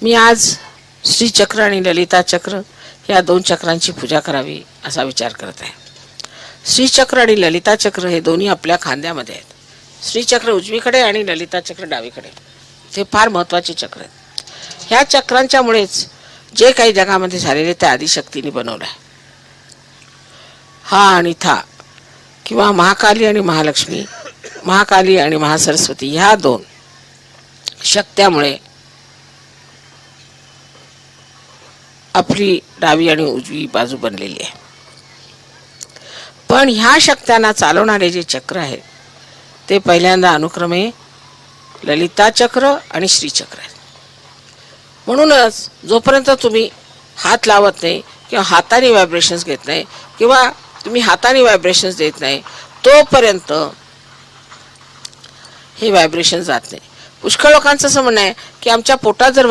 मी आज श्रीचक्र आणि ललिता चक्र या दोन चक्रांची पूजा करावी असा विचार करत आहे. श्रीचक्र आणि ललिता चक्र हे दोन्ही आपल्या खांद्यामध्ये आहेत. श्रीचक्र उजवीकडे आणि ललिता चक्र डावीकडे. ते फार महत्त्वाचे चक्र आहेत. ह्या चक्रांच्या मुळेच जे काही जगामध्ये झालेले ते आदिशक्तीने बनवलं आहे. हा आणि था किंवा महाकाली आणि महालक्ष्मी, महाकाली आणि महासरस्वती ह्या दोन शक्त्यामुळे आपली डावी आणि उजवी बाजू बनलेली आहे. पण ह्या शक्त्यांना चालवणारे जे चक्र आहेत ते पहिल्यांदा अनुक्रमे ललिता चक्र आणि श्रीचक्र आहेत. म्हणूनच जोपर्यंत तुम्ही हात लावत नाही किंवा हाताने व्हायब्रेशन्स घेत नाही किंवा तुम्ही हाताने व्हायब्रेशन्स देत नाही तोपर्यंत हे व्हायब्रेशन जात नाही. पुष्कळ लोकांचं असं म्हणणं आहे की आमच्या पोटात जर